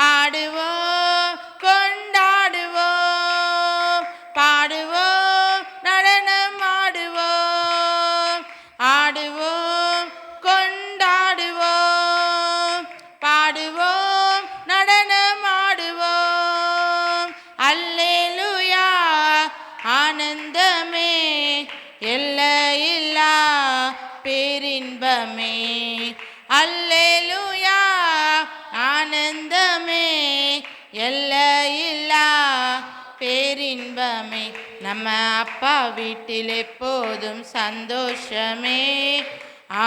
ஆடுவோம் கொண்டாடுவோம் பாடுவோம் நடனம் ஆடுவோம் ஆடுவோம் கொண்டாடுவோம் பாடுவோம் நடனம் ஆடுவோம் அல்லேலூயா ஆனந்தமே எல்லையில்லா பேரின்பமே அல்லேலூயா ஆனந்தமே எல்லையில்லா பேரின்பமே நம்ம அப்பா வீட்டில் எப்போதும் சந்தோஷமே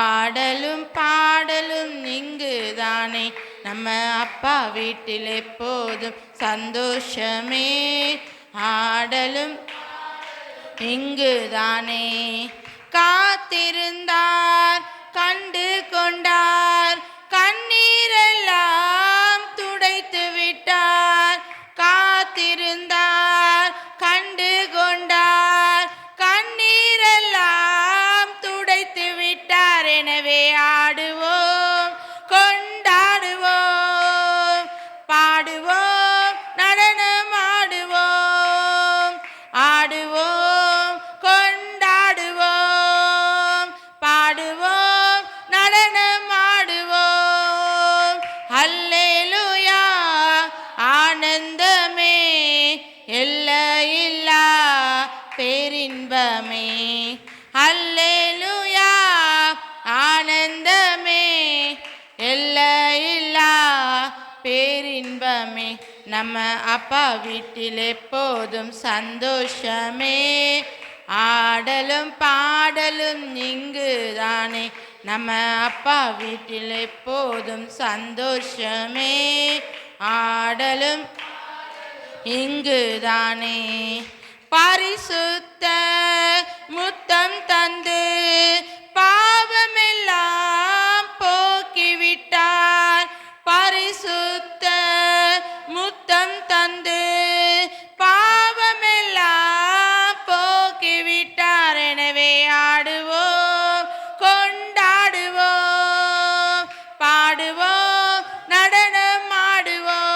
ஆடலும் பாடலும் இங்குதானே நம்ம அப்பா வீட்டில் எப்போதும் சந்தோஷமே ஆடலும் இங்குதானே காத்திருந்தார் கண்டு கொண்டார் கண்ணீரெல்லாம் துடைத்து விட்டார் காத்திருந்தார் கண்டு கொண்டார் கண்ணீரெல்லாம் துடைத்து விட்டார் எனவே ஆடுவோம் கொண்டாடுவோம் பாடுவோம் நடனம் ஆடுவோம் ஆடுவோம் கொண்டாடுவோம் பாடுவோம் நடனம் ஆடுவோம் அல்லேலூயா ஆனந்தமே எல்லையில்லா பேரின்பமே அல்லேலூயா ஆனந்தமே எல்லையில்லா பேரின்பமே நம்ம அப்பா வீட்டில் எப்போதும் சந்தோஷமே ஆடலும் பாடலும் இங்குதானே நம்ம அப்பா வீட்டில் எப்போதும் சந்தோஷமே ஆடலும் இங்குதானே பரிசுத்த முத்தம் தந்து பாவமெல்லாம் போக்கிவிட்டார் பரிசுத்த முத்தம் தந்து பாவமெல்லாம் போக்கிவிட்டார் எனவே ஆடுவோம் கொண்டாடுவோம் பாடுவோம் நடனம் ஆடுவோம்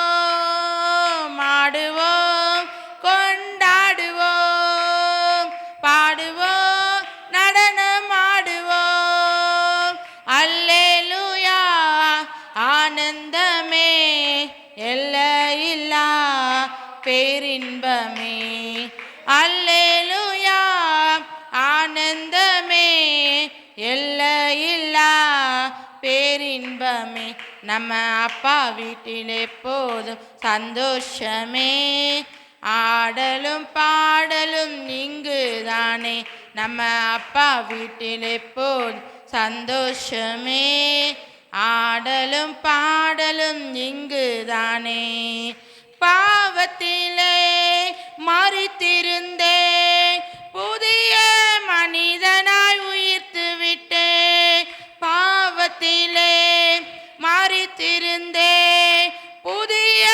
ஆடுவோம் கொண்டாடுவோம் பாடுவோம் நடனம் ஆடுவோம் அல்லேலூயா ஆனந்தமே எல்லையில்லா பேரின்பமே அல்லேலூயா ஆனந்தமே எல்லையில்லா பேரின்பமே நம்ம அப்பா வீட்டில் எப்போதும் சந்தோஷமே ஆடலும் பாடலும் இங்குதானே நம்ம அப்பா வீட்டில் எப்போதும் சந்தோஷமே ஆடலும் பாடலும் இங்குதானே பாவத்திலே மரித்திருந்தேன் புதிய மனிதனாய் உயிர்த்து விட்டேன் பாவத்திலே மரித்திருந்தேன் புதிய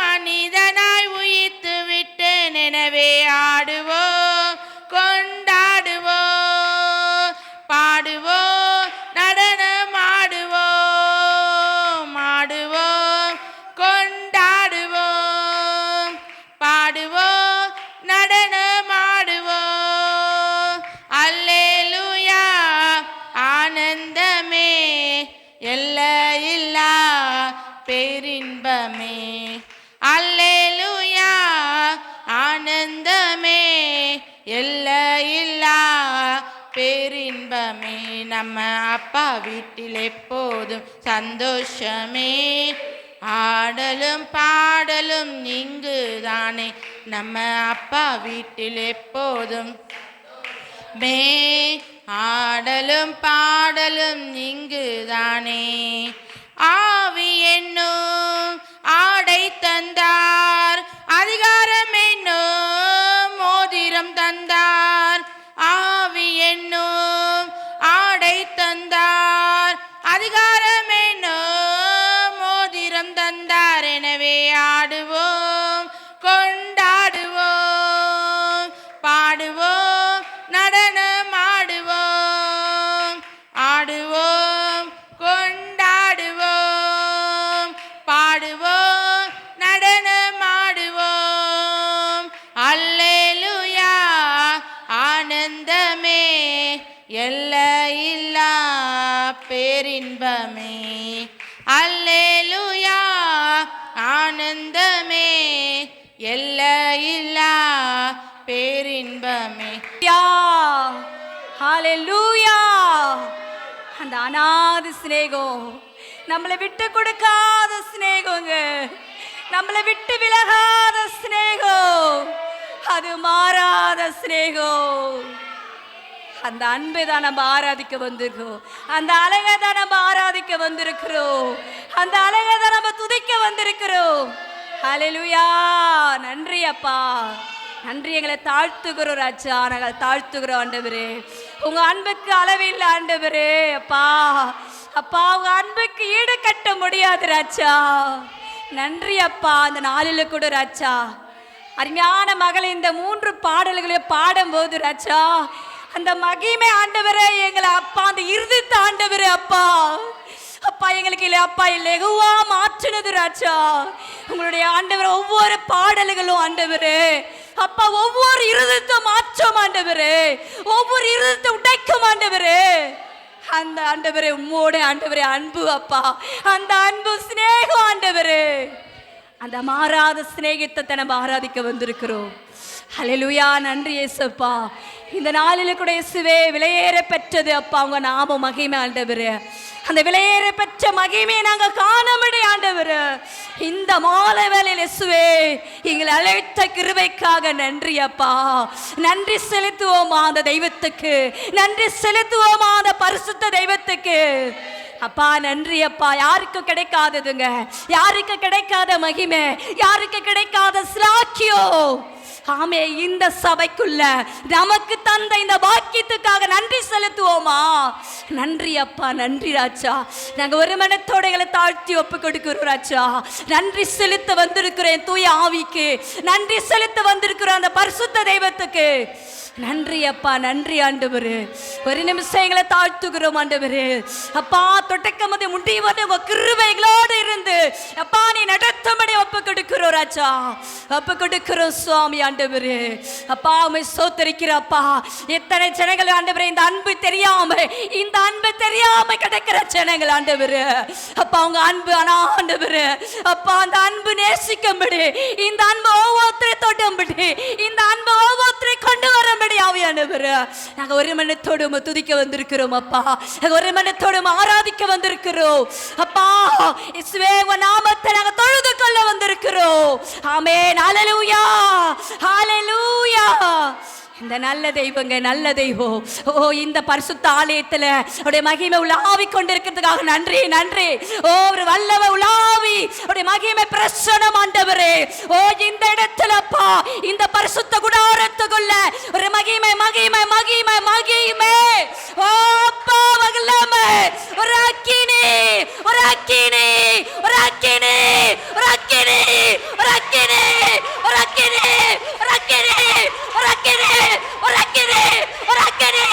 மனிதனாய் உயிர்த்து விட்டேன் எனவே ஆடுவோம் கொண்டாடுவோம் பாடுவோம் நடனம் ஆடுவோம் ஆடுவோம் கொண்டாடுவோம் பாடுவோம் நடனம் ஆடுவோம் அல்லேலூயா ஆனந்தமே எல்லையில்லா பேரின்பமே அல்லேலூயா ஆனந்தமே எல்லையில்லா பேரின்பமே நம்ம அப்பா வீட்டில் எப்போதும் சந்தோஷமே ஆடலும் பாடலும் இங்குதானே நம்ம அப்பா வீட்டில் எப்போதும் மே ஆடலும் பாடலும் இங்குதானே ஆவி என்னும் ஆடை தந்தார் அதிகாரம் என்னும் மோதிரம் தந்தார் ஆவி என்னும் ஆடை தந்தார் அதிகாரம் என்னும் மோதிரம் தந்தார் எனவே ஆடுவோம் கொண்டாடுவோம் பாடுவோம் நடனம் ஆடுவோம் ஆடுவோம் கொண்டாடுவோம் பாடுவோம் அனாதி சிநேகம், நம்மளை விட்டு கொடுக்காத சிநேகங்க, நம்மளை விட்டு விலகாத சிநேகம், அது மாறாத சிநேகம். அந்த அன்பை தான் நம்ம ஆராதிக்க வந்திருக்கிறோம், அந்த அழகை தான் நம்ம ஆராதிக்க வந்திருக்கிறோம், அந்த அழகை தான் நம்ம துதிக்க வந்திருக்கிறோம். ஹல்லேலூயா. நன்றி அப்பா, நன்றி. எங்களை தாழ்த்துகிறோம் ராஜா, நாங்கள் தாழ்த்துகிறோம் ஆண்டவரே. உங்க அன்புக்கு அளவில்லை ஆண்டவரே. அப்பா அப்பா, உங்க அன்புக்கு ஈடு கட்ட முடியாது ராஜா. நன்றி அப்பா. அந்த நாளில் கூட ராஜா அருமையான மகளை இந்த 3 பாடல்களையும் பாடும்போது ராஜா, அந்த மகிமை ஆண்டவரே, எங்களை அப்பா அந்த இருதயத்த ஆண்டவரே அப்பா அப்பா எங்களுக்கு இல்லை அப்பா லெகுவா மாற்றினது ராஜா. உங்களுடைய ஆண்டவர் ஒவ்வொரு பாடல்களும் ஆண்டவரே அப்பா ஒவ்வொரு இருதயத்தை மாற்றம் ஆண்டவரே, ஒவ்வொரு இருதயத்தை உடைக்கும் ஆண்டவரே. அந்த ஆண்டவரே உம்மோட ஆண்டவரே அன்பு அப்பா, அந்த அன்பு சிநேகம் ஆண்டவரே, அந்த மாறாத சிநேகத்தை நம்ம ஆராதிக்க வந்திருக்கிறோம். ஹல்லேலூயா. நன்றி இயேசுப்பா. இந்த நாளில் கூட இயேசுவே விலையேற பெற்றது அப்பா உங்க நாம மகிமை ஆண்டவரே. அந்த விலையேற பெற்ற மகிமையை நாங்கள் காண முடியும் ஆண்டவரே. இந்த மாலை வேளையில் இயேசுவே எங்களை அழைத்த கிருபைக்காக நன்றி அப்பா. நன்றி செலுத்துவோமா அந்த தெய்வத்துக்கு, நன்றி செலுத்துவோமா அந்த பரிசுத்த தெய்வத்துக்கு. அப்பா நன்றி அப்பா. யாருக்கு கிடைக்காததுங்க, யாருக்கு கிடைக்காத மகிமை, யாருக்கு கிடைக்காத ஸ்லாக்கியம். ஆமே, இந்த சபைக்குள்ள நமக்கு தந்த இந்த பாக்கியத்துக்காக நன்றி செலுத்துவோமா? நன்றி அப்பா, நன்றி ராஜா. நாங்க ஒரு மனத்தோட எங்களை தாழ்த்தி ஒப்பு கொடுக்கிறோம் ராஜா. நன்றி செலுத்த வந்திருக்கிறேன் தூய ஆவிக்கு, நன்றி செலுத்த வந்திருக்கிறோம் அந்த பரிசுத்த தெய்வத்துக்கு. நன்றி அப்பா, நன்றி ஆண்டவரே. ஒரு நிமிஷம் எங்களை தாழ்த்துகிறோம் ஆண்டவரே. அப்பா தொடக்கம் முதல் முடிவதை உங்க கிருபைகளோடு இருந்து அப்பா நீ நடத்தும்படி ஒப்பு கொடுக்கிறோம் ராஜா, ஒப்பு கொடுக்கிறோம் சுவாமி ஆண்டவரே. அப்பா உம்மை ஸ்தோத்திரிக்கிறப்பா. எத்தனை ஜனங்கள் ஆண்டவரே இந்த அன்பு தெரியாம, இந்த அன்பு தெரியாம கிடைக்கிற ஜனங்கள் ஆண்டவரே. அப்பா உங்க அன்பு ஆண்டவரே அப்பா அந்த அன்பு நேசிக்கும்படி, இந்த அன்பு ஒவ்வொருத்தரை தொடும்படி, இந்த அன்பு ஒவ்வொருத்தரை கொண்டு வரும்படி ஆவியானவரே நாங்க ஒரு மனத்தோடு துதிக்க வந்திருக்கிறோம் அப்பா. ஒரு மனத்தோடு ஆராதிக்க வந்திருக்கிறோம் அப்பா. இயேசுவே உங்க நாமத்தை நாங்க தொழுது கொள்ள வந்திருக்கிறோம். ஆமென். ஹல்லேலூயா, ஹல்லேலூயா. இந்த நல்ல தெய்வங்க, நல்ல தெய்வம். ஓ இந்த பரிசுத்த ஆலயத்துல அவருடைய மகிமை உலாவி கொண்டிருக்கிறதுக்காக நன்றி, நன்றி. ஓ ஒரு வல்லவ உலாவி அவருடைய மகிமை பிரசன்னம் ஆண்டவரே. ஓ இந்த இடத்துல அப்பா இந்த பரிசுத்த கூடாரத்துக்குள்ள ஒரு மகிமை மகிமை மகிமை மகிமை. ஓ அப்பா வல்லமை, ஒரு அக்கினி, ஒரு அக்கினி, ஒரு அக்கினி, ஒரு அக்கினி, ஒரு அக்கினி, ஒரு அக்கினி, ஒரு அக்கினி, ஒரு அக்கினி, ஒரு அக்கினி, ஒரு அக்கினி.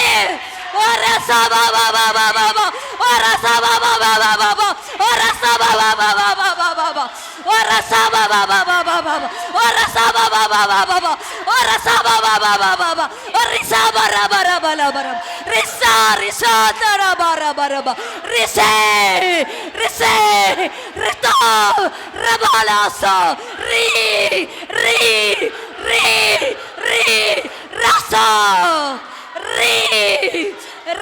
ஒரு சபா பாபா பாபா, ஒரு சபா பாபா பாபா, ஒரு சபா பாபா பாபா பாபா, ஒரு சபா பாபா பாபா, ஒரு சபா பாபா பாபா, ஒரு சபா பாபா பாபா, ஒரு சபா ரபா ரபா ரபா, ரிசா ரிசா ரபா ரபா ரபா, ரிசே ரிசே ரிதா ரபாலாசா ரி ரி ரி ரி ரசா ரி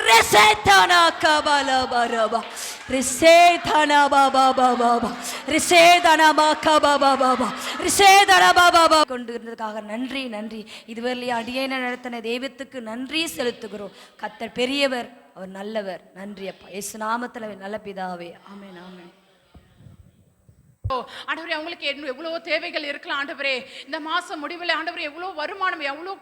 ரிசேதனா கபல பரபா, ரிசேதனா பாபா பாபா, ரிசேதனா பாபா பாபா, ரிசேதனா பாபா கொண்டு இருந்ததுக்காக நன்றி, நன்றி. இதுவரை அடியேன நடத்தின தெய்வத்துக்கு நன்றி செலுத்துகிறோம். கர்த்தர் பெரியவர், அவர் நல்லவர். நன்றி அப்பா. இயேசு நாமத்தில் நல்ல பிதாவே. ஆமென், ஆமென். ஆண்டவரே அவங்களுக்கு எவ்வளவோ தேவைகள் இருக்கலாம் ஆண்டவரே. இந்த மாசம் முடிவில் ஆண்டவரே எவ்வளோ வருமானம், எவ்வளோ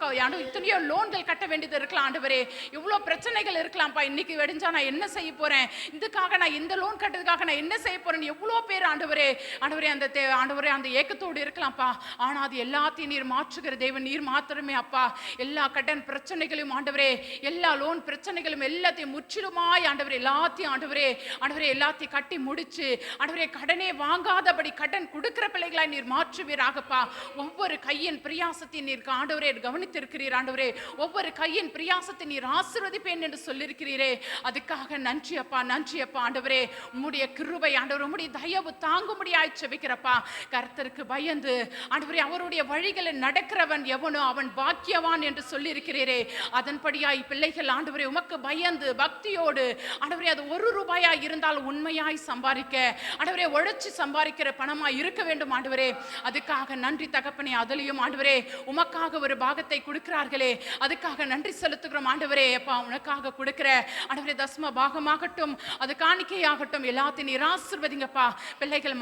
இத்தனையோ லோன்கள் கட்ட வேண்டியது இருக்கலாம் ஆண்டவரே. இவ்வளோ பிரச்சனைகள் இருக்கலாம்ப்பா. இன்னைக்கு வெடிஞ்சா நான் என்ன செய்ய போறேன், இதுக்காக நான் இந்த லோன் கட்டுறதுக்காக நான் என்ன செய்ய போறேன், எவ்வளோ பேர் ஆண்டவரே ஆண்டவரே அந்த ஆண்டவரே அந்த ஏக்கத்தோடு இருக்கலாம்ப்பா. ஆனா அது எல்லாத்தையும் நீர் மாற்றுகிற தேவன், நீர் மாத்திரமே அப்பா. எல்லா கடன் பிரச்சனைகளையும் ஆண்டவரே, எல்லா லோன் பிரச்சனைகளும் எல்லாத்தையும் முற்றிலுமாய் ஆண்டவரே எல்லாத்தையும் ஆண்டவரே ஆண்டவரே எல்லாத்தையும் கட்டி முடிச்சு ஆண்டவரே கடனே வாங்காத தவறாதபடி கடன் கொடுக்கிற பிள்ளைகளாய் நீர் மாற்றுவீராகப்பா. ஒவ்வொரு கையின் பிரியாசத்தை நீர் ஆண்டவரே கவனித்திருக்கிறீர் ஆண்டவரே. ஒவ்வொரு கையின் பிரியாசத்தை நீர் ஆசீர்வதிப்பேன் என்று சொல்லியிருக்கிறீரே, அதுக்காக நன்றி அப்பா, நன்றி அப்பா ஆண்டவரே. உம்முடைய கிருபை ஆண்டவர், உம்முடைய தயவு தாங்கும்படியாய் செபிக்கிறப்பா. கர்த்தருக்கு பயந்து ஆண்டவரே அவருடைய வழிகளில் நடக்கிறவன் எவனோ அவன் பாக்கியவான் என்று சொல்லியிருக்கிறீரே, அதன்படியாய் பிள்ளைகள் ஆண்டவரே உமக்கு பயந்து பக்தியோடு ஆண்டவரே அது 1 ரூபாயாய் இருந்தால் உண்மையாய் சம்பாதிக்க ஆண்டவரே உழைச்சி சம்பாதிக்கிற பணமாய் இருக்க வேண்டும் ஆண்டவரே. அதுக்காக நன்றி தகப்பனே. அதிலையும் ஆண்டவரே உமக்காக ஒரு பாகத்தை கொடுக்கிறார்களே, அதுக்காக நன்றி செலுத்துகிறோம் ஆண்டவரே. அப்பா உனக்காக கொடுக்கிற ஆண்டவரே தசம பாகமாகட்டும், அது காணிக்கையாகட்டும், எல்லாத்தையும் நீர் ஆசீர்வதிங்கப்பா. பிள்ளைகள்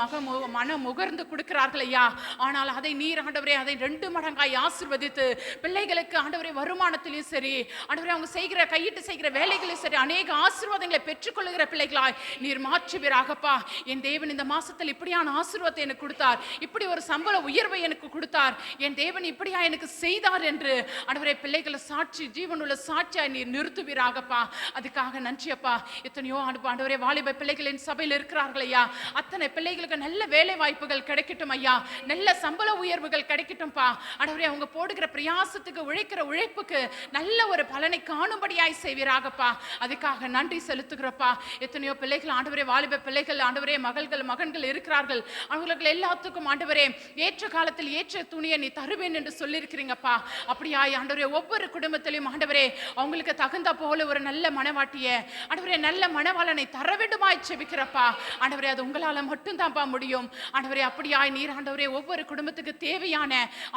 மனம் முகர்ந்து கொடுக்கிறார்கள் ஐயா, ஆனால் அதை நீர் ஆண்டவரே அதை 2 மடங்காய் ஆசீர்வதித்து பிள்ளைகளுக்கு ஆண்டவரே வருமானத்திலையும் சரி ஆண்டவரே அவங்க செய்கிற கையிட்டு செய்கிற வேலைகளையும் சரி அநேக ஆசீர்வாதங்களை பெற்றுக்கொள்ளுகிற பிள்ளைகளாய் நீர் மாற்றுவீராகப்பா. என் தேவன் இந்த மாசத்தில் இப்படியான ஆசீர்வாதத்தை எனக்கு கொடுத்தார், இப்படி ஒரு சம்பள உயர்வை எனக்கு கொடுத்தார், என் தேவன் இப்படியா எனக்கு செய்தார் என்று ஆண்டவரே பிள்ளைகளை சாட்சி ஜீவனுள்ள சாட்சியாய் நீர் நிறுத்துவீராகப்பா. அதுக்காக நன்றி அப்பா. எத்தனையோ ஆண்டவரே வாலிப பிள்ளைகளின் சபையில் இருக்கிறார்கள் ஐயா, அத்தனை பிள்ளைகளுக்கு நல்ல வேலை வாய்ப்புகள் கிடைக்கட்டும் ஐயா, நல்ல சம்பள உயர்வுகள் கிடைக்கட்டும்பா. ஆண்டவரே அவங்க போடுகிற பிரயாசத்துக்கு உழைக்கிற உழைப்புக்கு நல்ல ஒரு பலனை காணும்படியாய் செய்வீராகப்பா. அதுக்காக நன்றி செலுத்துகிறப்பா. எத்தனையோ பிள்ளைகள் ஆண்டவரே வாலிப பிள்ளைகள் ஆண்டவரே மகன்கள் இருக்கிறார்கள், அவங்களுக்கு எல்லாத்துக்கும் ஆண்டவரே ஏற்ற காலத்தில் ஏற்ற துணியை நீ தருவேன் என்று சொல்லியிருக்கிறீங்கப்பா. அப்படியாய் ஆண்டவரே ஒவ்வொரு குடும்பத்திலையும் ஆண்டவரே அவங்களுக்கு தகுந்த போல ஒரு நல்ல மனவாட்டிய ஆண்டவரே நல்ல மனவாளனை தர வேண்டுமாய் செபிக்கிறப்பா. ஆண்டவரே அது உங்களால மட்டும்தான்ப்பா முடியும் ஆண்டவரே. அப்படியாய் நீர் ஆண்டவரே ஒவ்வொரு குடும்பத்துக்கு தேவையான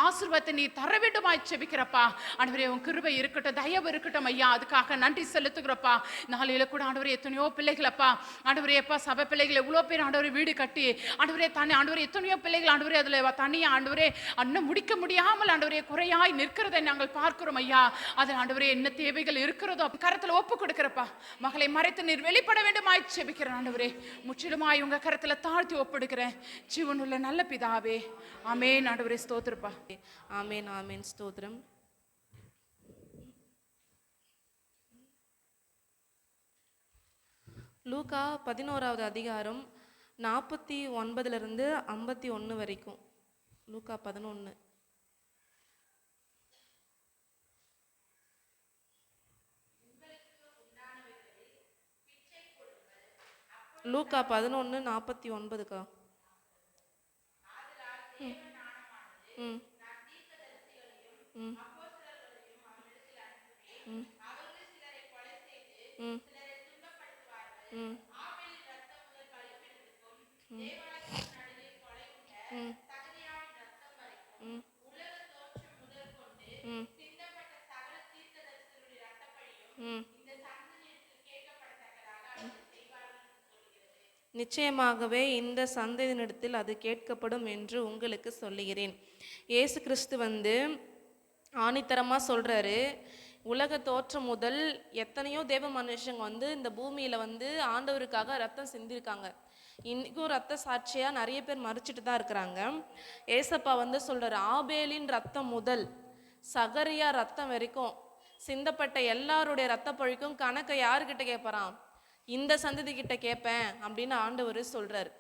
ஆசீர்வாதத்தை நீ தர வேண்டுமாய் செபிக்கிறப்பா. ஆண்டவரே உன் கிருபை இருக்கட்டும், தயவு இருக்கட்டும் ஐயா, அதுக்காக நன்றி செலுத்துகிறப்பா. நாளையில கூட ஆண்டவரே எத்தனையோ பிள்ளைகளப்பா ஆண்டவரே அப்பா சபை பிள்ளைகள் எவ்வளோ பேர் ஆண்டவரே வீடு கட்டி ஆண்டவரே தனி ஆண்டவரே எத்தனையோ பிள்ளைகள் ஆண்டவரே அதில் தனியா ஆண்டவரே அண்ணன் முடிக்க முடியாமல் ஆண்டவரே குறையாய் நிற்கிறதை நாங்கள் பார்க்கிறோம் ஐயா. அதில் ஆண்டவரே என்ன தேவைகள் இருக்கிறதோ கரத்தில் ஒப்பு கொடுக்கிறப்பா. மகளை மறைத்து நீர் வெளிப்பட வேண்டுமாய் செபிக்கிறேன் ஆண்டவரே. முற்றிலுமாய் உங்க கரத்துல தாழ்த்தி ஒப்படுகிறேன் ஜீவனுள்ள நல்ல பிதாவே. ஆமென் ஆண்டவரே. ஸ்தோத்திரப்பா. ஆமென் ஆமென் ஸ்தோத்திரம். லூக்கா 11வது அதிகாரம் 49 51 வரைக்கும். லூக்கா 11. லூக்கா 11:49. நிச்சயமாகவே இந்த சந்ததியினிடத்தில் அது கேட்கப்படும் என்று உங்களுக்கு சொல்லுகிறேன். இயேசு கிறிஸ்து ஆணித்தரமாக சொல்கிறாரு, உலக தோற்றம் முதல் எத்தனையோ தேவ மனுஷங்க இந்த பூமியில் ஆண்டவருக்காக ரத்தம் சிந்திருக்காங்க. இன்றைக்கும் ரத்த சாட்சியாக நிறைய பேர் மறிச்சிட்டு தான் இருக்கிறாங்க. ஏசப்பா சொல்கிறார், ஆபேலின் ரத்தம் முதல் சகரியா ரத்தம் வரைக்கும் சிந்தப்பட்ட எல்லாருடைய ரத்த பழிக்கும் கணக்கை யாருக்கிட்ட கேட்பறான்? இந்த சந்ததி கிட்ட கேட்பேன் அப்படின்னு ஆண்டவர் சொல்றாரு.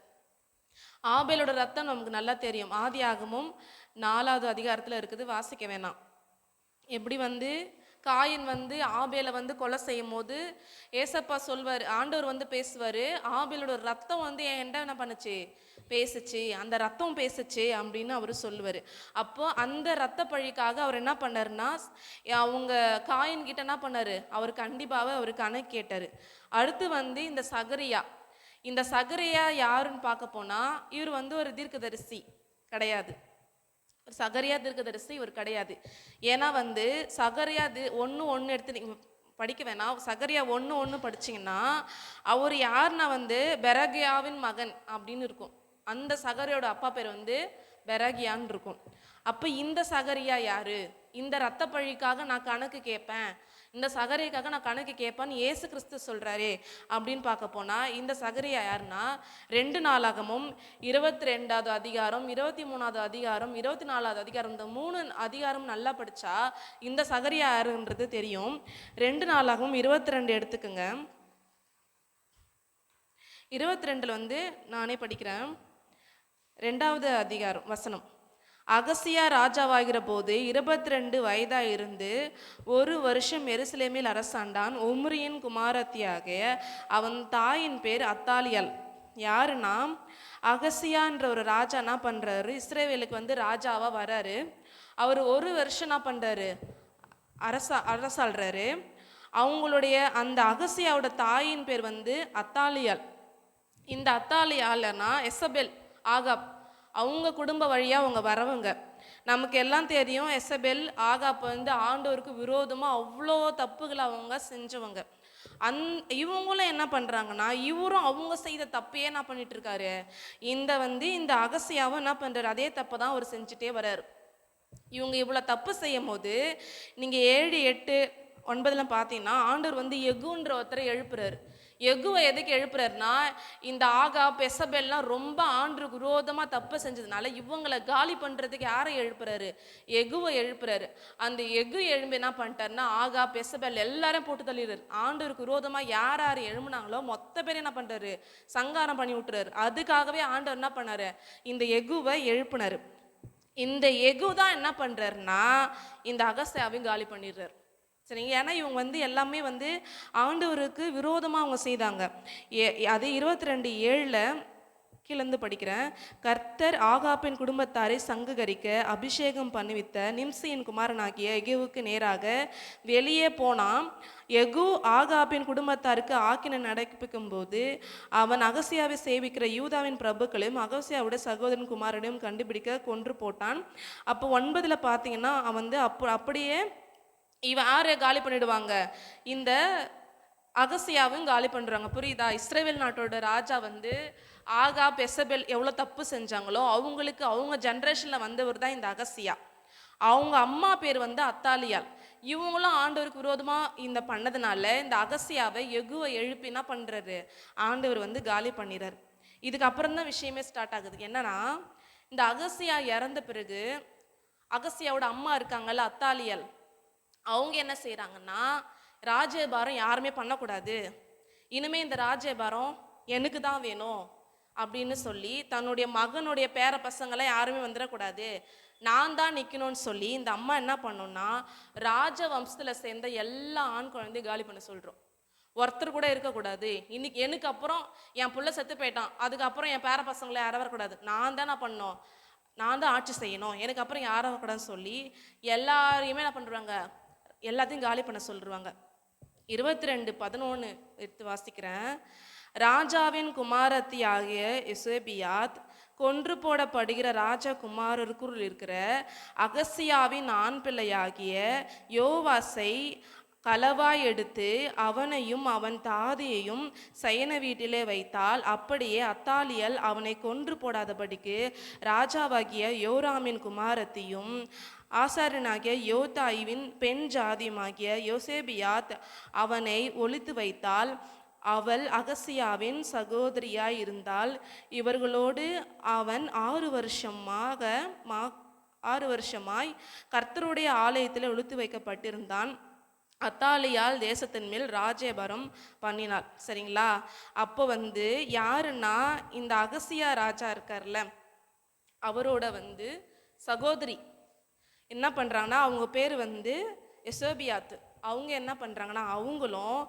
ஆபேலோட ரத்தம் நமக்கு நல்லா தெரியும். ஆதியாகமும் 4வது அதிகாரத்தில் இருக்குது, வாசிக்க வேணாம். எப்படி காயின் ஆபேலை கொலை செய்யும் போது ஏசப்பா சொல்வார், ஆண்டவர் பேசுவார், ஆபேலோட ரத்தம் என்கிட்ட என்ன பண்ணுச்சு? பேசுச்சு, அந்த ரத்தம் பேசுச்சு அப்படின்னு அவர் சொல்லுவார். அப்போ அந்த ரத்த பழிக்காக அவர் என்ன பண்ணாருன்னா, அவங்க காயின் கிட்ட என்ன பண்ணாரு? அவர் கண்டிப்பாக அவர் கணக்கு கேட்டார். அடுத்து இந்த சகரியா யாருன்னு பார்க்க போனா, இவர் ஒரு தீர்க்கதரிசி கிடையாது. சகரியா தீர்க்கதரிசி இவர் கிடையாது. ஏன்னா சகரியா 1:1 எடுத்து நீங்க படிக்க வேணாம். சகரியா 1:1 படிச்சிங்கன்னா அவர் யாருன்னா பெரகியாவின் மகன் அப்படின்னு இருக்கும். அந்த சகரியோட அப்பா பேர் பெரகியான்னு இருக்கும். அப்போ இந்த சகரியா யாரு? இந்த ரத்த பழிக்காக நான் கணக்கு கேட்பேன், இந்த சகரியாக்காக நான் கணக்கு கேட்பேன்னு இயேசு கிறிஸ்து சொல்றாரே அப்படின்னு பார்க்க போனா, இந்த சகரியா யாருன்னா 2 நாளாகமும் 22வது அதிகாரம், 23வது அதிகாரம், 24வது அதிகாரம், இந்த 3 அதிகாரம் நல்லா படிச்சா இந்த சகரியா யாருன்றது தெரியும். 2 நாளாகவும் 22 எடுத்துக்குங்க. 22ல் நானே படிக்கிறேன். 2வது அதிகாரம் வசனம். அகசியா ராஜாவாகிற போது 22 வயதாயிருந்து 1 வருஷம் எருசலேமில் அரசாண்டான். ஒம்ரியின் குமாரத்தியாகிய அவன் தாயின் பேர் அத்தாலியாள். யாருன்னா, அகசியான்ற ஒரு ராஜா என்ன பண்றாரு, இஸ்ரேவேலுக்கு வந்து ராஜாவா வராரு. அவர் 1 வருஷம் என்ன பண்றாரு, அரசாள்றாரு. அவங்களுடைய அந்த அகசியாவோட தாயின் பேர் வந்து அத்தாலியாள். இந்த அத்தாலியாள்னா எசபெல், ஆகாப், அவங்க குடும்ப வழியாக அவங்க வரவங்க. நமக்கு எல்லாம் தெரியும், எசபெல் ஆகாப் வந்து ஆண்டவருக்கு விரோதமாக அவ்வளோ தப்புகளை அவங்க செஞ்சவங்க. இவங்களும் என்ன பண்ணுறாங்கன்னா, இவரும் அவங்க செய்த தப்பையே என்ன பண்ணிட்டு இருக்காரு, இந்த அகசியாவும் என்ன பண்ணுறாரு, அதே தப்பை தான் அவர் செஞ்சுட்டே வர்றாரு. இவங்க இவ்வளோ தப்பு செய்யும் போது நீங்கள் 7, 8, 9 பார்த்தீங்கன்னா ஆண்டவர் வந்து எகுன்ற ஒருத்தரை எழுப்புறாரு. எகுவை எதுக்கு எழுப்புறாருன்னா, இந்த ஆகாப் எசபெல்லாம் ரொம்ப ஆண்டருக்கு விரோதமாக தப்பு செஞ்சதுனால இவங்களை காலி பண்ணுறதுக்கு யாரை எழுப்புறாரு, எகுவை எழுப்புறாரு. அந்த எகு எழும்பி என்ன பண்ணிட்டாருன்னா, ஆகாப் எசபெல் எல்லாரும் போட்டு தள்ளிடுறாரு. ஆண்டவருக்கு விரோதமாக யார் யார் எழும்புனாங்களோ மொத்த பேர் என்ன பண்ணுறாரு, சங்காரம் பண்ணி விட்டுறாரு. அதுக்காகவே ஆண்டவர் என்ன பண்ணாரு, இந்த எகுவை எழுப்புனாரு. இந்த எகு தான் என்ன பண்ணுறாருன்னா, இந்த அகசியாவையும் காலி பண்ணிடுறாரு. சரிங்க. ஏன்னா இவங்க வந்து எல்லாமே வந்து ஆண்டவருக்கு விரோதமாக அவங்க செய்தாங்க. அது 22:7 கீழேருந்து படிக்கிறேன். கர்த்தர் ஆகாப்பின் குடும்பத்தாரை சங்குகரிக்க அபிஷேகம் பண்ணுவித்த நிம்சியின் குமாரனாகிய எகுவுக்கு நேராக வெளியே போனான். எகு ஆகாப்பின் குடும்பத்தாருக்கு ஆக்கினை நடப்பிக்கும் போது அவன் அகசியாவை சேவிக்கிற யூதாவின் பிரபுக்களையும் அகசியாவுடைய சகோதரன் குமாரனையும் கண்டுபிடிக்க கொன்று போட்டான். அப்போ 9 பார்த்தீங்கன்னா அவன் வந்து அப்படியே இவன் யாரை காலி பண்ணிடுவாங்க, இந்த அகசியாவும் காலி பண்ணுறாங்க. புரியுதா? இஸ்ரேல் நாட்டோட ராஜா வந்து ஆகாப் எசபெல் எவ்வளோ தப்பு செஞ்சாங்களோ அவங்களுக்கு அவங்க ஜென்ரேஷனில் வந்தவர் தான் இந்த அகசியா. அவங்க அம்மா பேர் வந்து அத்தாலியாள். இவங்களும் ஆண்டவருக்கு விரோதமாக இந்த பண்ணதுனால இந்த அகசியாவை எகுவை எழுப்பி என்ன பண்ணுறாரு, ஆண்டவர் வந்து காலி பண்ணிடுறாரு. இதுக்கப்புறம் தான் விஷயமே ஸ்டார்ட் ஆகுது. என்னன்னா, இந்த அகசியா இறந்த பிறகு அகசியாவோட அம்மா இருக்காங்கல்ல அத்தாலியாள், அவங்க என்ன செய்கிறாங்கன்னா, ராஜ்யபாரம் யாருமே பண்ணக்கூடாது, இனிமே இந்த ராஜ்யபாரம் எனக்கு தான் வேணும் அப்படின்னு சொல்லி தன்னுடைய மகனுடைய பேர பசங்களை யாருமே வந்துடக்கூடாது, நான் தான் நிற்கணும்னு சொல்லி இந்த அம்மா என்ன பண்ணோன்னா, ராஜ வம்சத்தில் சேர்ந்த எல்லா ஆண் குழந்தையும் காலி பண்ண சொல்கிறோம். ஒருத்தர் கூட இருக்கக்கூடாது. இன்னைக்கு எனக்கு அப்புறம் என் புள்ள செத்து போயிட்டான், அதுக்கப்புறம் என் பேர பசங்களை யாரும் வரக்கூடாது, நான் தான் நான் பண்ணோம், நான் தான் ஆட்சி செய்யணும், எனக்கு அப்புறம் யாரும் வரக்கூடாதுன்னு சொல்லி எல்லாரையுமே என்ன பண்ணுறாங்க, எல்லாத்தையும் காலி பண்ண சொல்லிடுவாங்க. 22:11 எடுத்து வாசிக்கிறேன். ராஜாவின் குமாரத்தி ஆகிய எசேபியாத் கொன்று போடப்படுகிற ராஜகுமாரருக்குள் இருக்கிற அகசியாவின் ஆண் பிள்ளையாகிய யோவாசை களவாய் எடுத்து அவனையும் அவன் தாதியையும் சயன வீட்டிலே வைத்தால், அப்படியே அத்தாலியாள் அவனை கொன்று போடாதபடிக்கு ராஜாவாகிய யோராமின் குமாரத்தியும் ஆசாரியனாகிய யோதாயிவின் பெண் ஜாதியுமாகிய யோசேபியாத் அவனை ஒளித்து வைத்தாள். அவள் அகசியாவின் சகோதரியாய் இருந்தாள். இவர்களோடு அவன் 6 வருஷமாய் கர்த்தருடைய ஆலயத்தில் ஒளித்து வைக்கப்பட்டிருந்தான். அத்தாலியாள் தேசத்தின் மேல் ராஜ்யபாரம் பண்ணினாள். சரிங்களா? அப்போ வந்து யாருன்னா, இந்த அகசியா ராஜா இருக்கார்ல, அவரோட வந்து சகோதரி என்ன பண்ணுறாங்கன்னா, அவங்க பேர் வந்து எசேபியாத். அவங்க என்ன பண்ணுறாங்கன்னா, அவங்களும்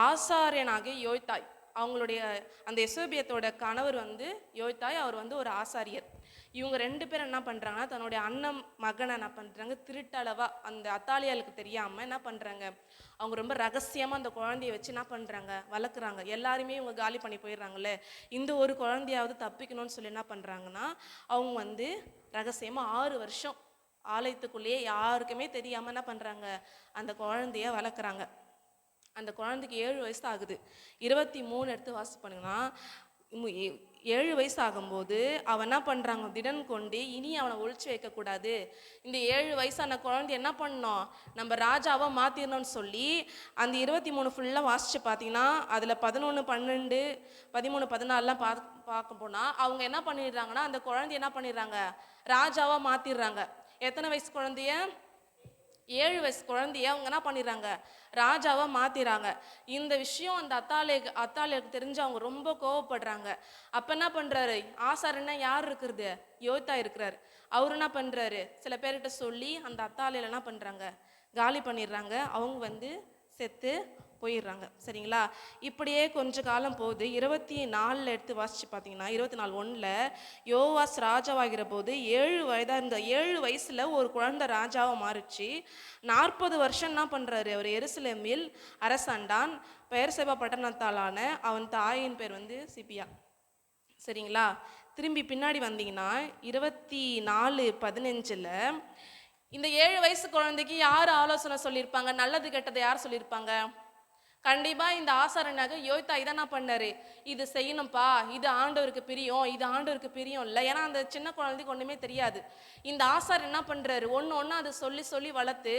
ஆசாரியனாகிய யோய்தாய், அவங்களுடைய அந்த எசேபியத்தோட கணவர் வந்து யோய்தாய், அவர் வந்து ஒரு ஆசாரியர். இவங்க 2 பேரும் என்ன பண்ணுறாங்கன்னா, தன்னுடைய அண்ணன் மகனை என்ன பண்ணுறாங்க, திருட்டளவா அந்த அத்தாலியாளுக்கு தெரியாமல் என்ன பண்ணுறாங்க, அவங்க ரொம்ப ரகசியமாக அந்த குழந்தைய வச்சு என்ன பண்ணுறாங்க, வளர்க்குறாங்க. எல்லாருமே இவங்க காலி பண்ணி போயிடுறாங்களே, இந்த ஒரு குழந்தையாவது தப்பிக்கணும்னு சொல்லி என்ன பண்ணுறாங்கன்னா, அவங்க வந்து ரகசியமாக 6 வருஷம் ஆலயத்துக்குள்ளேயே யாருக்குமே தெரியாமல் என்ன பண்ணுறாங்க, அந்த குழந்தைய வளர்க்குறாங்க. அந்த குழந்தைக்கு 7 வயசு ஆகுது. 23 எடுத்து வாசி பண்ணுங்கன்னா, 7 வயசு ஆகும்போது அவன் என்ன பண்ணுறாங்க, திடன் கொண்டு இனி அவனை ஒழிச்சு வைக்கக்கூடாது, இந்த 7 வயசான குழந்தை என்ன பண்ணோம், நம்ம ராஜாவை மாற்றிடணும்னு சொல்லி அந்த 23 ஃபுல்லாக வாசித்து பார்த்தீங்கன்னா அதில் 11, 12, 13, 14 பார்க்க போனால் அவங்க என்ன பண்ணிடுறாங்கன்னா, அந்த குழந்தைய என்ன பண்ணிடுறாங்க, ராஜாவாக மாற்றிடுறாங்க. எத்தனை வயசு குழந்தைய, 7 வயசு குழந்தைய அவங்க என்ன பண்ணிடுறாங்க, ராஜாவா மாத்திடுறாங்க. இந்த விஷயம் அந்த அத்தாலியாக்கு தெரிஞ்சு அவங்க ரொம்ப கோவப்படுறாங்க. அப்ப என்ன பண்றாரு, ஆசாரன்னா யார் இருக்கிறது, யோத்தா இருக்கிறாரு. அவரு என்ன பண்றாரு, சில பேர்கிட்ட சொல்லி அந்த அத்தாலியில என்ன பண்றாங்க, காலி பண்ணிடுறாங்க. அவங்க வந்து செத்து போயிடுறாங்க. சரிங்களா? இப்படியே கொஞ்ச காலம் போகுது. 24 எடுத்து வாசிச்சு பார்த்தீங்கன்னா 24:1 யோவாஸ் ராஜாவாகிற போது 7 வயதா இருந்த 7 வயசுல ஒரு குழந்தை ராஜாவை மாறிச்சு. 40 வருஷம் என்ன பண்றாரு, அவர் எருசலேமில் அரசாண்டான். பெயர்செபா பட்டணத்தாலான அவன் தாயின் பேர் வந்து சிபியா. சரிங்களா? திரும்பி பின்னாடி வந்தீங்கன்னா 24:15 இந்த 7 வயசு குழந்தைக்கு யார் ஆலோசனை சொல்லியிருப்பாங்க, நல்லது கெட்டதை யார் சொல்லியிருப்பாங்க? கண்டிப்பா இந்த ஆசாரனாக யோய்தா இதை என்ன பண்ணாரு, இது செய்யணும்ப்பா, இது ஆண்டவருக்கு பிரியம், இது ஆண்டவருக்கு பிரியம் இல்லை. ஏன்னா அந்த சின்ன குழந்தைக்கு ஒண்ணுமே தெரியாது. இந்த ஆசார் என்ன பண்றாரு, ஒன்று அதை சொல்லி சொல்லி வளர்த்து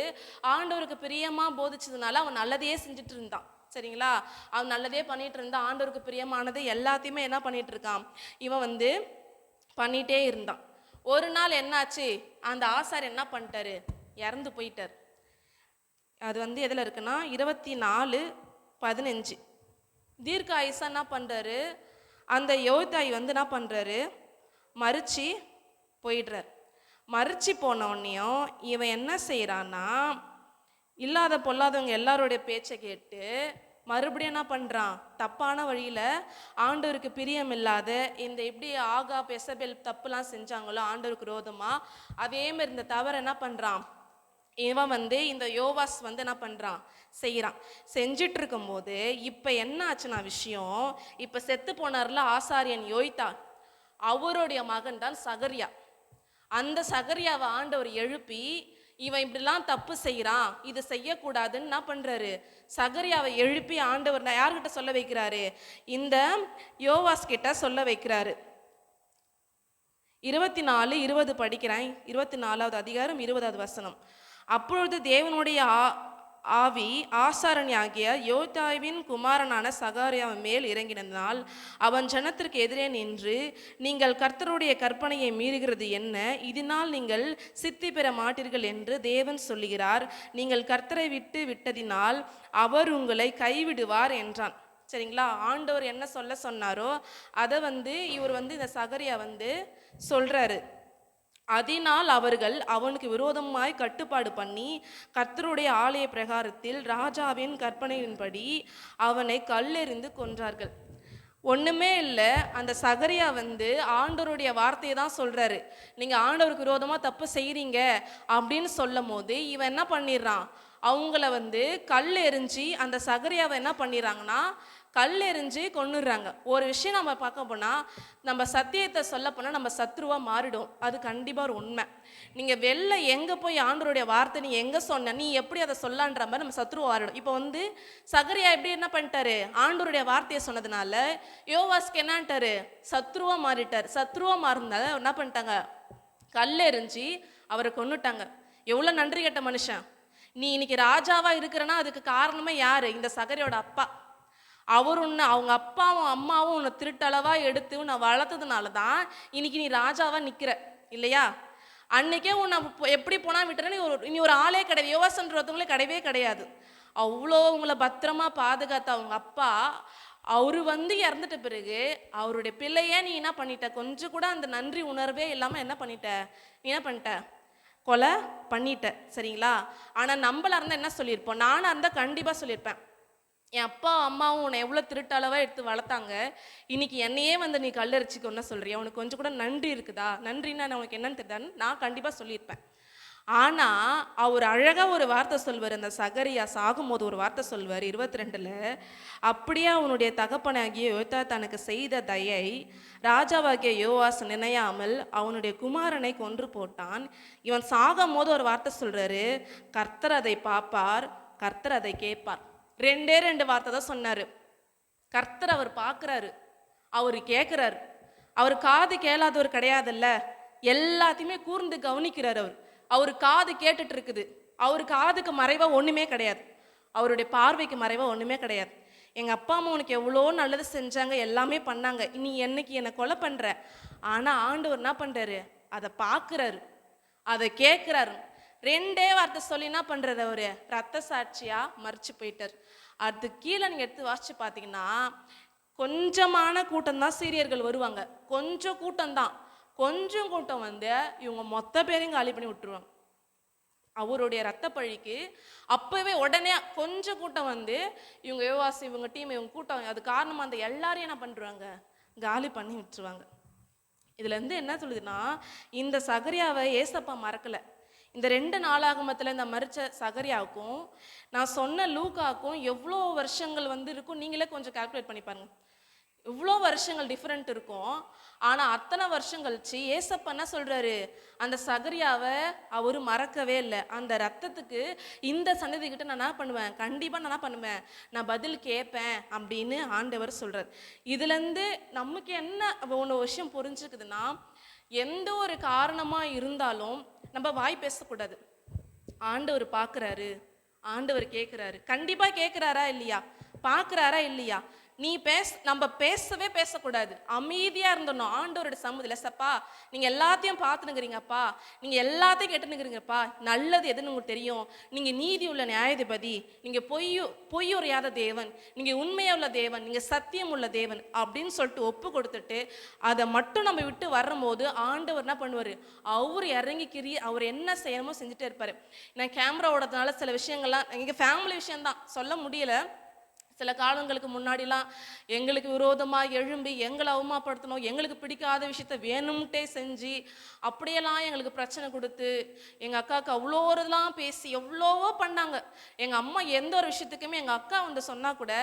ஆண்டவருக்கு பிரியமா போதிச்சதுனால அவன் நல்லதையே செஞ்சுட்டு இருந்தான். சரிங்களா? அவன் நல்லதே பண்ணிட்டு இருந்தான். ஆண்டவருக்கு பிரியமானது எல்லாத்தையுமே என்ன பண்ணிட்டு இருக்கான், இவன் வந்து பண்ணிட்டே இருந்தான். ஒரு நாள் என்னாச்சு, அந்த ஆசார் என்ன பண்ணிட்டாரு, இறந்து போயிட்டார். அது வந்து எதில் இருக்குன்னா 24:15 தீர்க்க ஆயுசா என்ன பண்ணுறாரு, அந்த யோத்தாய் வந்து என்ன பண்ணுறாரு, மறிச்சு போயிடுறார். மறிச்சு போனோடனையும் இவன் என்ன செய்கிறான்னா, இல்லாத பொல்லாதவங்க எல்லாருடைய பேச்சை கேட்டு மறுபடியும் என்ன பண்ணுறான், தப்பான வழியில் ஆண்டவருக்கு பிரியம் இல்லாத இந்த எப்படி ஆகா பெசபெல் தப்புலாம் செஞ்சாங்களோ ஆண்டவருக்கு விரோதமாக, அதேமாரி இந்த தவறு என்ன பண்ணுறான், இவன் வந்து இந்த யோவாஸ் வந்து என்ன பண்ணுறான், செய்கிறான். செஞ்சிட்டு இருக்கும்போது இப்போ என்ன ஆச்சுன்னா விஷயம், இப்போ செத்து போனார்ல ஆசாரியன் யோய்தா, அவருடைய மகன் தான் சகரியா. அந்த சகரியாவை ஆண்டவர் எழுப்பி, இவன் இப்படிலாம் தப்பு செய்கிறான், இது செய்யக்கூடாதுன்னு என்ன பண்ணுறாரு, சகரியாவை எழுப்பி ஆண்டவர் யார்கிட்ட சொல்ல வைக்கிறாரு, இந்த யோவாஸ் கிட்ட சொல்ல வைக்கிறாரு. 24:20 படிக்கிறேன். 24வது அதிகாரம் 20வது வசனம். அப்பொழுது தேவனுடைய ஆவி ஆசாரணியாகிய யோத்தாவின் குமாரனான சகாரியாவின் மேல் இறங்கினதால் அவன் ஜனத்திற்கு எதிரே நின்று, நீங்கள் கர்த்தருடைய கற்பனையை மீறுகிறது என்ன, இதனால் நீங்கள் சித்தி பெற மாட்டீர்கள் என்று தேவன் சொல்லுகிறார். நீங்கள் கர்த்தரை விட்டு விட்டதினால் அவர் உங்களை கைவிடுவார் என்றான். சரிங்களா? ஆண்டவர் என்ன சொல்ல சொன்னாரோ அதை வந்து இவர் வந்து இந்த சகரியா வந்து சொல்றாரு. அதனால் அவர்கள் அவனுக்கு விரோதமாய் கட்டுப்பாடு பண்ணி கர்த்தருடைய ஆலய பிரகாரத்தில் ராஜாவின் கற்பனையின்படி அவனை கல்லெறிந்து கொன்றார்கள். ஒண்ணுமே இல்லை, அந்த சகரியா வந்து ஆண்டவருடைய வார்த்தையை தான் சொல்றாரு. நீங்க ஆண்டவருக்கு விரோதமா தப்பு செய்றீங்க அப்படின்னு சொல்லும் போது இவன் என்ன பண்ணிடுறான், அவங்கள வந்து கல் எறிஞ்சி அந்த சகரியாவை என்ன பண்ணிடுறாங்கன்னா கல் எறிஞ்சு கொன்னுடுறாங்க. ஒரு விஷயம் நம்ம பார்க்க போனால், நம்ம சத்தியத்தை சொல்ல போனால் நம்ம சத்ருவாக மாறிடும். அது கண்டிப்பாக ஒரு உண்மை. நீங்கள் வெளில எங்கே போய் ஆண்டவருடைய வார்த்தை நீ எங்கே சொன்ன, நீ எப்படி அதை சொல்லான்ற மாதிரி நம்ம சத்ருவாக மாறிடும். இப்போ வந்து சகரியா எப்படி என்ன பண்ணிட்டாரு, ஆண்டவருடைய வார்த்தையை சொன்னதுனால யோவாஸ்க்கு என்னன்ட்டாரு, சத்ருவாக மாறிட்டார். சத்ருவாக மாறினால என்ன பண்ணிட்டாங்க, கல் எறிஞ்சி அவரை கொன்னுட்டாங்க. எவ்வளோ நன்றி கெட்ட மனுஷன். நீ இன்னைக்கு ராஜாவா இருக்கிறனா அதுக்கு காரணமே யாரு, இந்த சகரியோட அப்பா. அவர் உன்னை, அவங்க அப்பாவும் அம்மாவும் உன்னை திருட்டளவா எடுத்து உன்னை வளர்த்ததுனால தான் இன்னைக்கு நீ ராஜாவா நிக்கிற இல்லையா? அன்னைக்கே உன்னை எப்படி போனா விட்டுறேன்னு இனி ஒரு ஆளே கிடையாது, யோவாசன்றவங்களே கிடையவே கிடையாது. அவ்வளோ உங்களை பத்திரமா பாதுகாத்த அவங்க அப்பா அவரு வந்து இறந்துட்ட பிறகு அவருடைய பிள்ளையே நீ என்ன பண்ணிட்ட, கொஞ்சம் கூட அந்த நன்றி உணர்வே இல்லாமல் என்ன பண்ணிட்ட, நீ என்ன பண்ணிட்ட, கொலை பண்ணிட்ட. சரிங்களா? ஆனால் நம்மளா இருந்தால் என்ன சொல்லியிருப்போம், நானாக இருந்தால் கண்டிப்பாக சொல்லியிருப்பேன், என் அப்பா அம்மாவும் உன்னை எவ்வளோ திருட்டளவாக எடுத்து வளர்த்தாங்க, இன்னைக்கு என்னையே வந்து நீ கல்லரிச்சிக்கொன்னா சொல்றியா, உனக்கு கொஞ்சம் கூட நன்றி இருக்குதா, நன்றின்னா உனக்கு என்னன்னு தெரியுதான்னு நான் கண்டிப்பாக சொல்லியிருப்பேன். ஆனால் அவர் அழகாக ஒரு வார்த்தை சொல்வார், அந்த சகரியா சாகும்போது ஒரு வார்த்தை சொல்வார் 22ல், அப்படியே அவனுடைய தகப்பனாகிய யோத்தா தனக்கு செய்த தயை ராஜாவாகிய யோவாஸ் நினையாமல் அவனுடைய குமாரனை கொன்று போட்டான். இவன் சாகும் போது ஒரு வார்த்தை சொல்றாரு, கர்த்தர் அதை பார்ப்பார், கர்த்தர் அதை கேட்பார். 2 வார்த்தை தான் சொன்னாரு. கர்த்தர் அவர் பார்க்குறாரு, அவர் கேட்குறாரு. அவர் காது கேளாதவர் கிடையாதுல்ல, எல்லாத்தையுமே கூர்ந்து கவனிக்கிறார். அவர் காது கேட்டுட்டு இருக்குது, அவர் காதுக்கு மறைவாக ஒன்றுமே கிடையாது, அவருடைய பார்வைக்கு மறைவாக ஒன்றுமே கிடையாது. எங்கள் அப்பா அம்மா உனக்கு எவ்வளோ நல்லது செஞ்சாங்க, எல்லாமே பண்ணாங்க, நீ என்னைக்கு என்னை கொலை பண்ணுற. ஆனால் ஆண்டவர் என்ன பண்ணுறாரு, அதை பார்க்குறாரு, அதை கேட்குறாரு. 2 வார்த்தை சொல்லி என்ன பண்றது, அவரு ரத்த சாட்சியா மறிச்சு போயிட்டார். அது கீழே நீங்க எடுத்து வாசிச்சு பார்த்தீங்கன்னா கொஞ்சமான கூட்டம் தான் சீரியர்கள் வருவாங்க, கொஞ்சம் கூட்டம் தான். கொஞ்சம் கூட்டம் வந்து இவங்க மொத்த பேரையும் காலி பண்ணி விட்டுருவாங்க. அவருடைய ரத்த பழிக்கு அப்பவே உடனே கொஞ்சம் கூட்டம் வந்து இவங்க யோவாசி, இவங்க டீம், இவங்க கூட்டம், அது காரணமா அந்த எல்லாரையும் என்ன பண்றாங்க, காலி பண்ணி விட்டுருவாங்க. இதுல இருந்து என்ன சொல்லுதுன்னா, இந்த சகரியாவை ஏசப்பா மறக்கல. இந்த 2 நாளாகமத்துல இந்த மரிச்ச சகரியாவுக்கும் நான் சொன்ன லூக்காவுக்கும் எவ்வளோ வருஷங்கள் வந்து இருக்கும், நீங்களே கொஞ்சம் கால்குலேட் பண்ணி பாருங்க. இவ்வளோ வருஷங்கள் டிஃப்ரெண்ட் இருக்கும். ஆனால் அத்தனை வருஷம் கழிச்சு ஏசப்பா என்ன சொல்றாரு, அந்த சகரியாவை அவரு மறக்கவே இல்லை. அந்த ரத்தத்துக்கு இந்த சன்னதிக்கிட்ட நான் என்ன பண்ணுவேன், கண்டிப்பாக நான் என்ன பண்ணுவேன், நான் பதில் கேட்பேன் அப்படின்னு ஆண்டவர் சொல்றார். இதுலேருந்து நமக்கு என்ன ஒன்று விஷயம் புரிஞ்சுக்குதுன்னா, எந்த ஒரு காரணமாக இருந்தாலும் நம்ம வாய் பேசக்கூடாது. ஆண்டவர் பார்க்குறாரு, ஆண்டவர் கேட்குறாரு. கண்டிப்பாக கேட்குறாரா இல்லையா, பார்க்குறாரா இல்லையா. நம்ம பேசக்கூடாது, அமைதியாக இருந்துடணும். ஆண்டவரோட சமூகத்தில், சப்பா நீங்கள் எல்லாத்தையும் பார்த்துனுங்கிறீங்கப்பா, நீங்கள் எல்லாத்தையும் கேட்டுனுங்கிறீங்கப்பா, நல்லது எதுன்னு உங்களுக்கு தெரியும், நீங்கள் நீதி உள்ள நியாயாதிபதி, நீங்கள் பொய் உரையாத தேவன், நீங்கள் உண்மையாக உள்ள தேவன், நீங்கள் சத்தியம் உள்ள தேவன் அப்படின்னு சொல்லிட்டு ஒப்பு கொடுத்துட்டு அதை மட்டும் நம்ம விட்டு வரும்போது ஆண்டவர் என்ன பண்ணுவார், அவர் இறங்கி அவர் என்ன செய்யணுமோ செஞ்சுட்டே இருப்பார். நான் கேமரா ஓடுறதுனால சில விஷயங்கள்லாம் எங்கள் ஃபேமிலி விஷயம்தான் சொல்ல முடியலை. சில காலங்களுக்கு முன்னாடிலாம் எங்களுக்கு விரோதமாக எழும்பி எங்களை அவமானப்படுத்தணும், எங்களுக்கு பிடிக்காத விஷயத்த வேணும்ட்டே செஞ்சு அப்படியெல்லாம் எங்களுக்கு பிரச்சனை கொடுத்து எங்கள் அக்காவுக்கு அவ்வளோ இதெல்லாம் பேசி எவ்வளவோ பண்ணாங்க. எங்கள் அம்மா எந்த ஒரு விஷயத்துக்குமே எங்கள் அக்கா வந்து சொன்னால் கூட,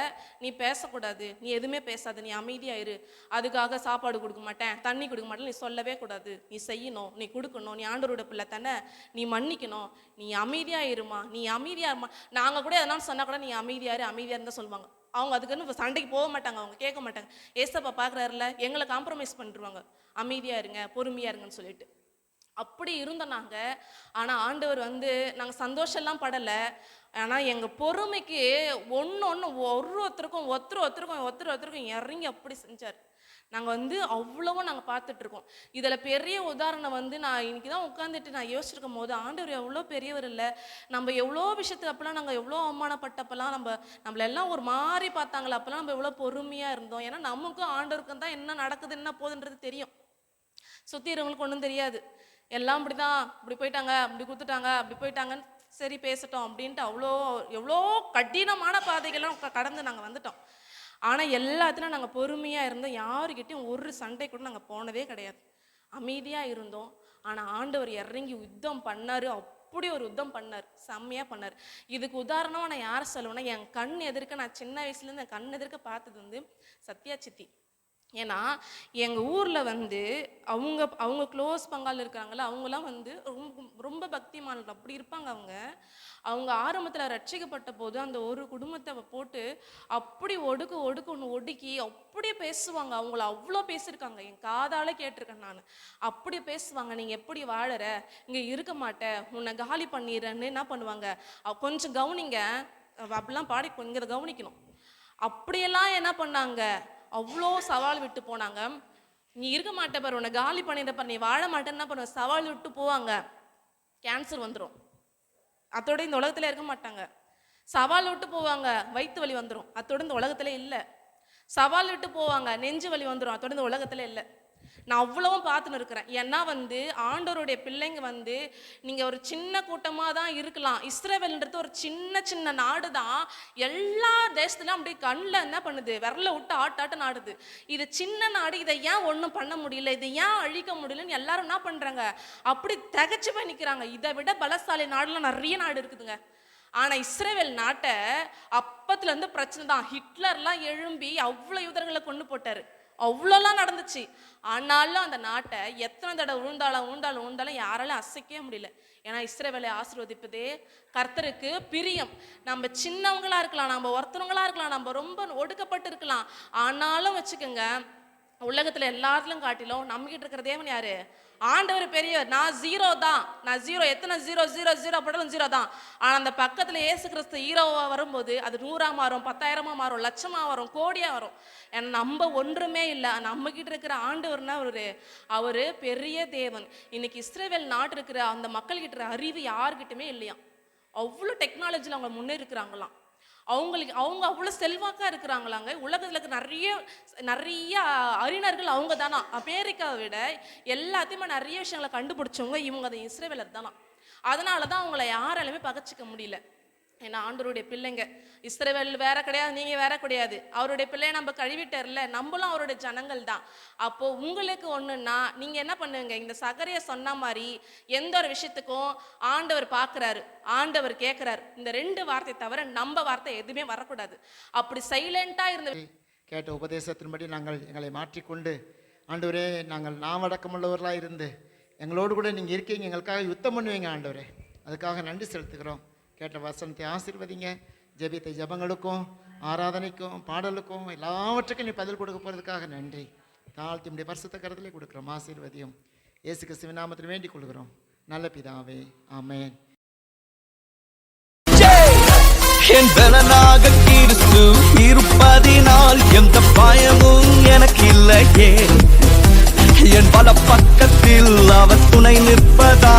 நீ பேசக்கூடாது, நீ எதுவுமே பேசாது, நீ அமைதியாயிரு, அதுக்காக சாப்பாடு கொடுக்க மாட்டேன், தண்ணி கொடுக்க மாட்டேன், நீ சொல்லவே கூடாது, நீ செய்யணும், நீ கொடுக்கணும், நீ ஆண்டவரோட பிள்ளை தானே, நீ மன்னிக்கணும், நீ அமைதியாயிருமா, நீ அமைதியாருமா. நாங்கள் கூட எதனாலும் சொன்னால் கூட நீ அமைதியாரு தான் சொல்லுவாங்க. அவங்க அதுக்குன்னு சண்டைக்கு போக மாட்டாங்க, அவங்க கேட்க மாட்டாங்க. ஏசப்பா பார்க்குறாருல, எங்களை காம்ப்ரமைஸ் பண்ணிடுவாங்க, அமைதியாக இருங்க, பொறுமையாக இருங்கன்னு சொல்லிட்டு. அப்படி இருந்தோம் நாங்கள். ஆனால் ஆண்டவர் வந்து நாங்கள் சந்தோஷம்லாம் படலை. ஆனால் எங்கள் பொறுமைக்கு ஒன்று ஒருத்தருக்கும் இறங்கி அப்படி செஞ்சார். நாங்கள் வந்து அவ்வளவும் நாங்கள் பார்த்துட்ருக்கோம். இதில் பெரிய உதாரணம் வந்து நான் இன்னைக்கு தான் உட்காந்துட்டு நான் யோசிச்சிருக்கும் போது, ஆண்டவர் எவ்வளோ பெரியவர் இல்லை, நம்ம எவ்வளோ விஷயத்துக்கு அப்போலாம் நாங்கள் எவ்வளோ அவமானப்பட்டப்பெல்லாம் நம்மளெல்லாம் ஒரு மாதிரி பார்த்தாங்களா, அப்போல்லாம் நம்ம எவ்வளோ பொறுமையாக இருந்தோம். ஏன்னா நமக்கும் ஆண்டவருக்கும் தான் என்ன நடக்குது என்ன போகுதுன்றது தெரியும், சுற்றி இருக்கவங்களுக்கு ஒன்றும் தெரியாது. எல்லாம் இப்படி தான், இப்படி போயிட்டாங்க, அப்படி கொடுத்துட்டாங்க, அப்படி போயிட்டாங்கன்னு சரி பேசட்டோம் அப்படின்ட்டு எவ்வளோ கடினமான பாதைகள்லாம் கடந்து நாங்கள் வந்துட்டோம். ஆனால் எல்லாத்துலையும் நாங்கள் பொறுமையாக இருந்தோம், யாருக்கிட்டையும் ஒரு சண்டை கூட நாங்கள் போனதே கிடையாது, அமைதியாக இருந்தோம். ஆனால் ஆண்டவர் இறங்கி யுத்தம் பண்ணார், அப்படி ஒரு யுத்தம் பண்ணார், செம்மையாக பண்ணார். இதுக்கு உதாரணமாக நான் யாரை சொல்லுவேன்னா, என் கண் எதிர்க்க, நான் சின்ன வயசுலேருந்து என் கண் எதிர்க்க பார்த்தது வந்து சத்யா சித்தி. ஏன்னா எங்கள் ஊரில் வந்து அவங்க க்ளோஸ் பங்கால் இருக்கிறாங்கள, அவங்களாம் வந்து ரொம்ப பக்திமானர்கள் அப்படி இருப்பாங்க. அவங்க ஆரம்பத்தில் ரட்சிக்கப்பட்ட போது அந்த ஒரு குடும்பத்தை போட்டு அப்படி ஒடுக்கி அப்படியே பேசுவாங்க. அவங்கள அவ்வளோ பேசியிருக்காங்க, என் காதால் கேட்டிருக்கேன் நான். அப்படி பேசுவாங்க, நீங்கள் எப்படி வாழற, இங்கே இருக்க மாட்டேன், உன்னை காலி பண்ணிடுறேன்னு என்ன பண்ணுவாங்க, கொஞ்சம் கவனிங்க அப்படிலாம் பாடி கொஞ்சம் கவனிக்கணும். அப்படியெல்லாம் என்ன பண்ணாங்க, அவ்வளோ சவால் விட்டு போனாங்க. நீ இருக்க மாட்டே பாரு, உன்னை காலி பண்ணிட்டப்பாரு, நீ வாழ மாட்டேன்னு என்ன பண்ணுவ, சவால் விட்டு போவாங்க. கேன்சர் வந்துடும், அதோட இந்த உலகத்துல இருக்க மாட்டாங்க. சவால் விட்டு போவாங்க, வயிற்று வலி வந்துடும், அதோட இந்த உலகத்துல இல்லை. சவால் விட்டு போவாங்க, நெஞ்சு வலி வந்துடும், அதோட இந்த உலகத்துல இல்லை. நான் அவ்வளவும் பார்த்துன்னு இருக்கிறேன். ஏன்னா வந்து ஆண்டவருடைய பிள்ளைங்க வந்து நீங்கள் ஒரு சின்ன கூட்டமாக தான் இருக்கலாம். இஸ்ரவேல்ன்றது ஒரு சின்ன நாடு தான், எல்லா தேசத்துலையும் அப்படியே கண்ணில் என்ன பண்ணுது, விரல விட்டு ஆட்டாட்டு நாடுது. இது சின்ன நாடு, இதை ஏன் ஒன்றும் பண்ண முடியல, இதை ஏன் அழிக்க முடியலன்னு எல்லாரும் என்ன பண்ணுறாங்க, அப்படி திகச்சு போய் நிற்கிறாங்க. இதை விட பலசாலி நாடுலாம் நிறைய நாடு இருக்குதுங்க. ஆனால் இஸ்ரேல் நாட்டை அப்பத்துலேருந்து பிரச்சனை தான். ஹிட்லர்லாம் எழும்பி அவ்வளோ யூதர்களை கொண்டு போட்டார், அவ்வளோலாம் நடந்துச்சு. ஆனாலும் அந்த நாட்டை எத்தனை தடவை உழுந்தாலும் யாராலும் அசைக்கவே முடியல. ஏன்னா இஸ்ரவேலை ஆசீர்வதிப்பதே கர்த்தருக்கு பிரியம். நம்ம சின்னவங்களா இருக்கலாம், நம்ம ஒருத்தவங்களா இருக்கலாம், நம்ம ரொம்ப ஒடுக்கப்பட்டு இருக்கலாம், ஆனாலும் வச்சுக்கோங்க, உலகத்துல எல்லாத்துலயும் காட்டிலும் நம்மகிட்ட இருக்கிற தேவன் யாரு? ஆண்டவர் பெரியவர். நான் ஜீரோ தான், நான் ஜீரோ. எத்தனை ஜீரோ ஜீரோ ஜீரோ போட்டாலும் ஜீரோ தான். ஆனா அந்த பக்கத்துல இயேசு கிறிஸ்து ஹீரோவா வரும்போது அது 100ஆ மாறும், 10,000ஆ மாறும், லட்சமா வரும், கோடியா வரும். ஏன்னா நம்ம ஒன்றுமே இல்லை. நம்ம கிட்ட இருக்கிற ஆண்டவர்னா அவரு பெரிய தேவன். இன்னைக்கு இஸ்ரவேல் நாட்டு இருக்கிற அந்த மக்கள் கிட்ட இருக்கிற அறிவு யாருக்கிட்டுமே இல்லையா. அவ்வளோ டெக்னாலஜியில் அவங்க முன்னேறி இருக்கிறாங்களாம். அவங்க அவ்வளோ செல்வாக்கா இருக்கிறாங்களாங்க. உலகத்துல இருக்க நிறைய அறிஞர்கள் அவங்க தானா. அமெரிக்காவை விட எல்லாத்தையுமே நிறைய விஷயங்களை கண்டுபிடிச்சவங்க இவங்க அந்த இஸ்ரவேலர் தானா. அதனாலதான் அவங்கள யாராலுமே பகச்சிக்க முடியல. ஏன்னா ஆண்டவருடைய பிள்ளைங்க. இஸ்ரவேல் வேற கிடையாது, நீங்க வேற கிடையாது. அவருடைய பிள்ளைய நம்ம கழுவிட்டர்ல, நம்மளும் அவருடைய ஜனங்கள் தான். அப்போ உங்களுக்கு ஒண்ணுன்னா நீங்க என்ன பண்ணுங்க, இந்த சகரிய சொன்ன மாதிரி எந்த ஒரு விஷயத்துக்கும் ஆண்டவர் பார்க்கிறாரு, ஆண்டவர் கேட்கிறாரு. இந்த 2 வார்த்தை தவிர நம்ம வார்த்தை எதுவுமே வரக்கூடாது. அப்படி சைலண்டா இருந்த கேட்ட உபதேசத்தின்படி நாங்கள் எங்களை மாற்றிக்கொண்டு, ஆண்டவரே நாங்கள் நாவடக்கமுள்ளவர்களாக இருந்து எங்களோடு கூட நீங்கள் இருக்கீங்க, எங்களுக்காக யுத்தம் பண்ணுவீங்க ஆண்டவரே. அதுக்காக நன்றி செலுத்துகிறோம். கேட்ட வசனத்தை ஆசீர்வதிங்க. ஜெபித்த ஜெபங்களுக்கும் ஆராதனைக்கும் பாடலுக்கும் எல்லாவற்றுக்கும் நீ பதில் கொடுக்க போகிறதுக்காக நன்றி. தாழ்த்தி உடைய பரிசுத்த கரத்திலே கொடுக்குறோம். ஆசீர்வதியும். இயேசு கிறிஸ்துவின் நாமத்தில் வேண்டிக் கொள்கிறோம் நல்ல பிதாவே, ஆமென். என் பலனாக கிறிஸ்து இருப்பதினால் எந்த பயமும் எனக்கு இல்லையே. என் பல பக்கத்தில் அவர் துணை நிற்பதா